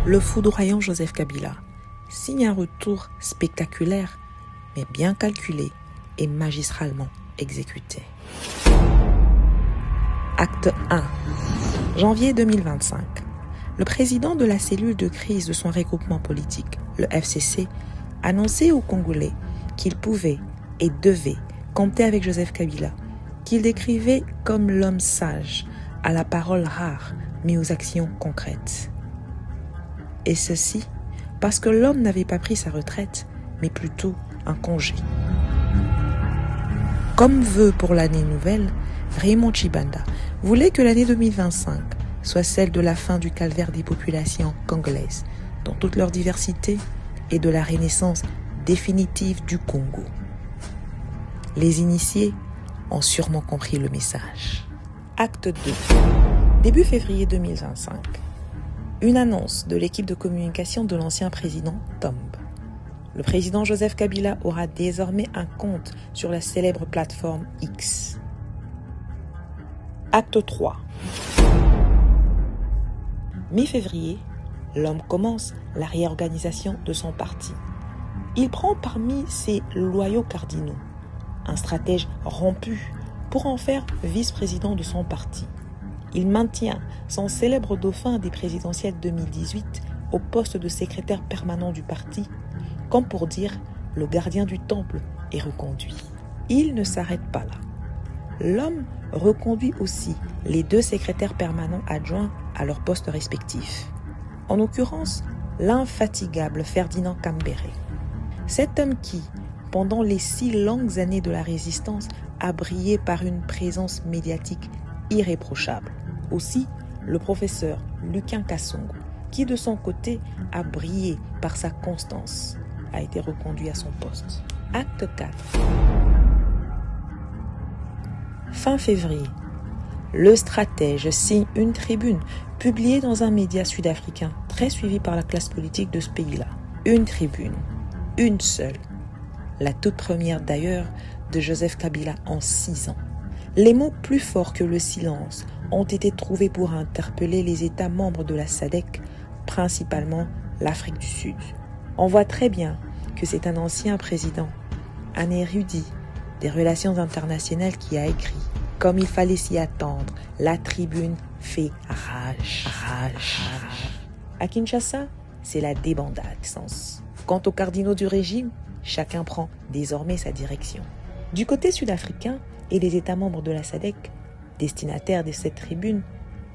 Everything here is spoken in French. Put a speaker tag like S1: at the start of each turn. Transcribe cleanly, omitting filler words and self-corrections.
S1: le foudroyant Joseph Kabila signe un retour spectaculaire, mais bien calculé et magistralement exécuté. Acte 1. Janvier 2025. Le président de la cellule de crise de son regroupement politique, le FCC, annonçait aux Congolais qu'il pouvait et devait compter avec Joseph Kabila, qu'il décrivait comme l'homme sage, à la parole rare, mais aux actions concrètes. Et ceci parce que l'homme n'avait pas pris sa retraite, mais plutôt un congé. Comme vœu pour l'année nouvelle, Raymond Tshibanda voulait que l'année 2025 soit celle de la fin du calvaire des populations congolaises, dans toute leur diversité, et de la renaissance définitive du Congo. Les initiés ont sûrement compris le message. Acte 2. Début février 2025. Une annonce de l'équipe de communication de l'ancien président tombe. Le président Joseph Kabila aura désormais un compte sur la célèbre plateforme X. Acte 3. Mi-février, l'homme commence la réorganisation de son parti. Il prend parmi ses loyaux cardinaux un stratège rompu pour en faire vice-président de son parti. Il maintient son célèbre dauphin des présidentielles 2018 au poste de secrétaire permanent du parti, comme pour dire le gardien du temple est reconduit. Il ne s'arrête pas là. L'homme reconduit aussi les 2 secrétaires permanents adjoints à leurs postes respectifs. En l'occurrence, l'infatigable Ferdinand Kambere. Cet homme qui, pendant les 6 longues années de la résistance, a brillé par une présence médiatique irréprochable. Aussi, le professeur Luquin Kassongo, qui de son côté a brillé par sa constance, a été reconduit à son poste. Acte 4. Fin février, le stratège signe une tribune publiée dans un média sud-africain très suivi par la classe politique de ce pays-là. Une tribune, une seule, la toute première d'ailleurs de Joseph Kabila en 6 ans. Les mots plus forts que le silence ont été trouvés pour interpeller les États membres de la SADC, principalement l'Afrique du Sud. On voit très bien que c'est un ancien président, un érudit des relations internationales qui a écrit. Comme il fallait s'y attendre, la tribune fait rage. À Kinshasa, c'est la débandade. Quant aux cardinaux du régime, chacun prend désormais sa direction. Du côté sud-africain et des États membres de la SADC, destinataires de cette tribune,